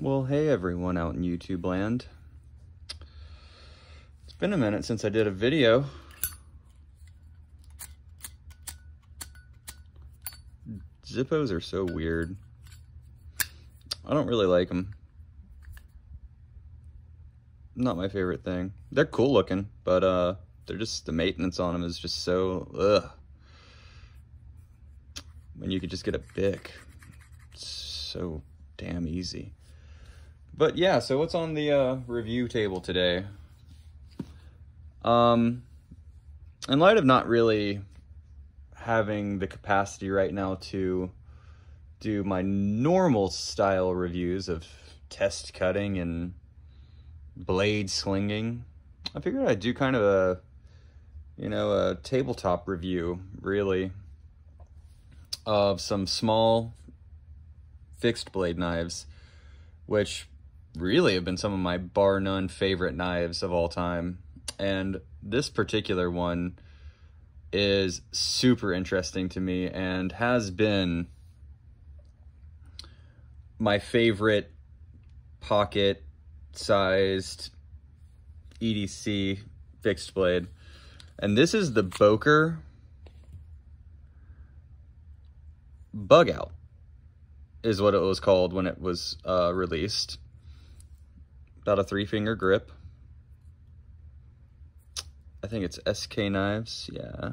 Well, hey everyone out in YouTube land. It's been a minute since I did a video. Zippos are so weird. I don't really like them. Not my favorite thing. They're cool looking, but they're just, the maintenance on them is just so, ugh. When you could just get a Bic. It's so damn easy. But yeah, so what's on the review table today? In light of not really having the capacity right now to do my normal style reviews of test cutting and blade slinging, I figured I'd do kind of a tabletop review, really, of some small fixed blade knives, which really have been some of my bar none favorite knives of all time. And this particular one is super interesting to me and has been my favorite pocket sized EDC fixed blade. And this is the Boker Bugout is what it was called when it was released. About a 3-finger grip. I think it's SK Knives, yeah.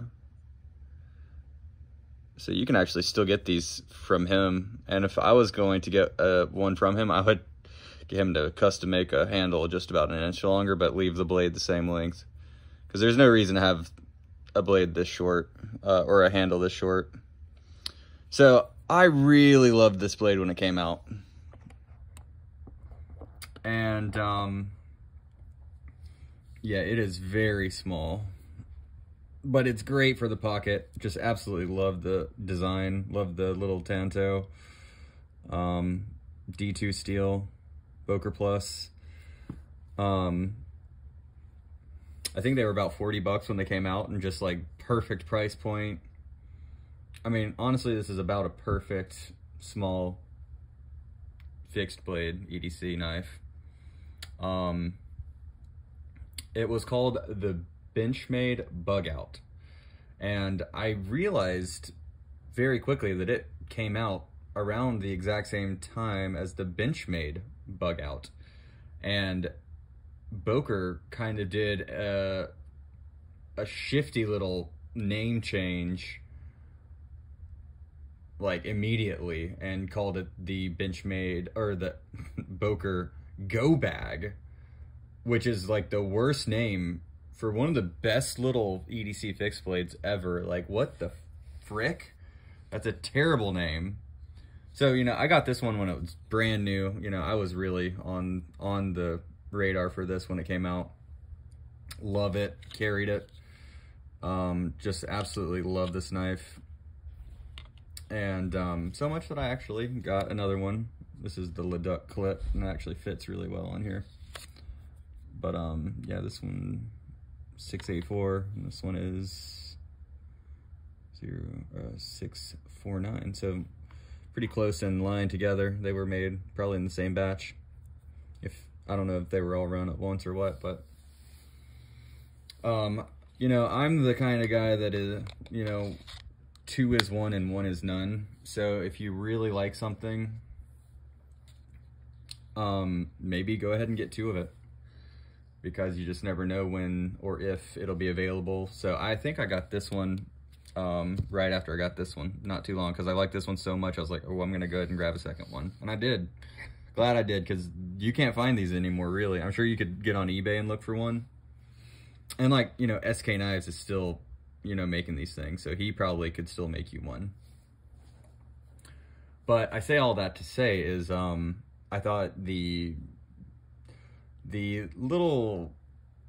So you can actually still get these from him. And if I was going to get one from him, I would get him to custom make a handle just about an inch longer, but leave the blade the same length. Because there's no reason to have a blade this short, or a handle this short. So I really loved this blade when it came out. And yeah, it is very small, but it's great for the pocket. Just absolutely love the design, love the little Tanto D2 steel Boker Plus. I think they were about 40 bucks when they came out, and just like perfect price point. I mean, honestly, this is about a perfect small fixed blade EDC knife. It was called the Benchmade Bugout, and I realized very quickly that it came out around the exact same time as the Benchmade Bugout, and Boker kind of did a shifty little name change like immediately and called it the Benchmade, or the Boker Go Bag, which is like the worst name for one of the best little EDC fixed blades ever. Like, what the frick? That's a terrible name. So, I got this one when it was brand new. I was really on the radar for this when it came out. Love it, carried it. Just absolutely love this knife. And so much that I actually got another one. This is the Leduc clip, and it actually fits really well on here. But yeah, this one 684, and this one is 649. So pretty close in line together. They were made probably in the same batch. I don't know if they were all run at once or what, but I'm the kind of guy that is, 2 is 1 and 1 is none. So if you really like something, maybe go ahead and get 2 of it, because you just never know when or if it'll be available. So I think I got this one right after I got this one, not too long, because I like this one so much. I was like, oh, I'm gonna go ahead and grab a second one, and I did. Glad I did, because you can't find these anymore, really. I'm sure you could get on eBay and look for one. And like, SK Knives is still, making these things, so he probably could still make you one. But I say all that to say is, I thought the little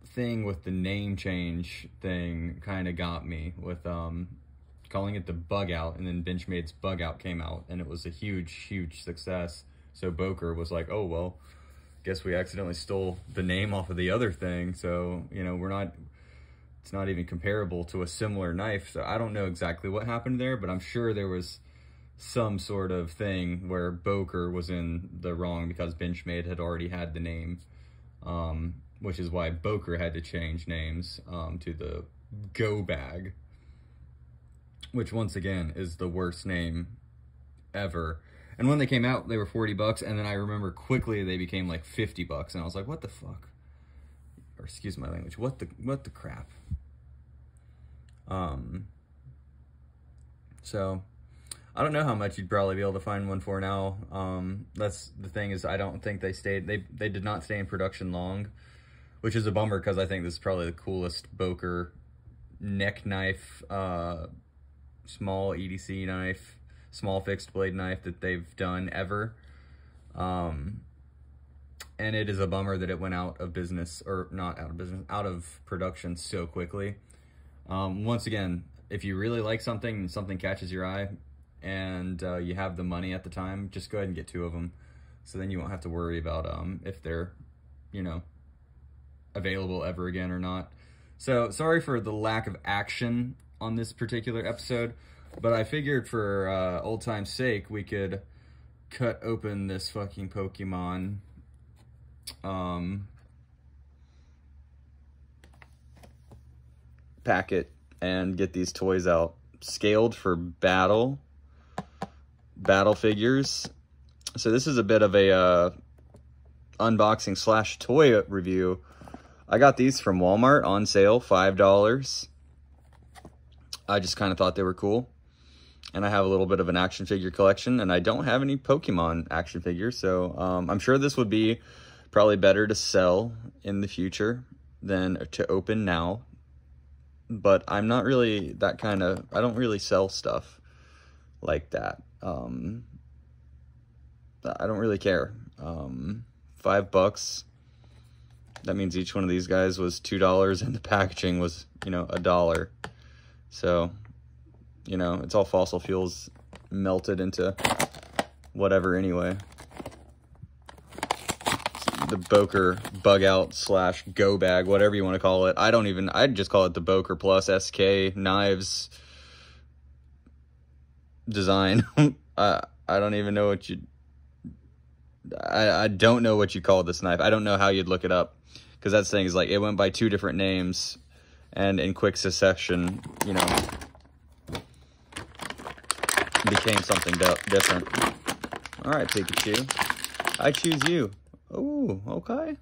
thing with the name change thing kind of got me with calling it the Bugout, and then Benchmade's Bugout came out, and it was a huge success. So Boker was like, oh, well, guess we accidentally stole the name off of the other thing. So, it's not even comparable to a similar knife. So I don't know exactly what happened there, but I'm sure there was some sort of thing where Boker was in the wrong because Benchmade had already had the name, which is why Boker had to change names to the Go Bag, which once again is the worst name ever. And when they came out, they were $40, and then I remember quickly they became like $50, and I was like, what the fuck? Or excuse my language, what the crap? So I don't know how much you'd probably be able to find one for now. That's the thing, is I don't think they did not stay in production long, which is a bummer because I think this is probably the coolest Boker neck knife, small EDC knife, small fixed blade knife that they've done ever. And it is a bummer that it went out of business, or not out of business, out of production so quickly. Once again, if you really like something and something catches your eye and you have the money at the time, just go ahead and get 2 of them. So then you won't have to worry about if they're, you know, available ever again or not. So sorry for the lack of action on this particular episode, but I figured for old time's sake, we could cut open this fucking Pokemon packet and get these toys out. Scaled for battle figures. So this is a bit of a unboxing slash toy review. I got these from Walmart on sale, $5. I just kind of thought they were cool. And I have a little bit of an action figure collection, and I don't have any Pokemon action figures, so I'm sure this would be probably better to sell in the future than to open now. But I'm not really that kind of, I don't really sell stuff like that. I don't really care. $5. That means each one of these guys was $2, and the packaging was, you know, $1. So, you know, it's all fossil fuels melted into whatever anyway. The Boker Bugout slash Go Bag, whatever you want to call it. I'd just call it the Boker Plus SK Knives design. I don't even know what I don't know what you call this knife. I don't know how you'd look it up, because that thing is like, it went by 2 different names, and in quick succession, you know, became something different. All right, Pikachu, I choose you. Oh, okay.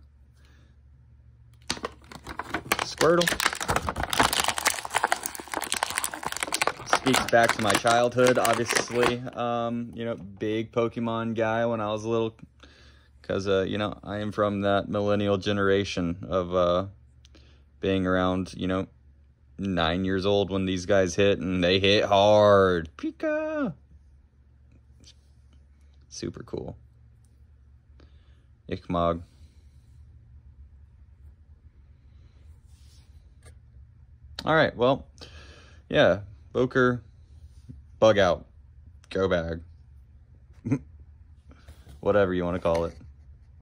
Squirtle. Speaks back to my childhood, obviously. You know, big Pokemon guy when I was little, because, you know, I am from that millennial generation of being around, you know, 9 years old when these guys hit, and they hit hard. Pika! Super cool. Ickmog. Alright, well, yeah, Boker Bugout, Go Bag. Whatever you want to call it.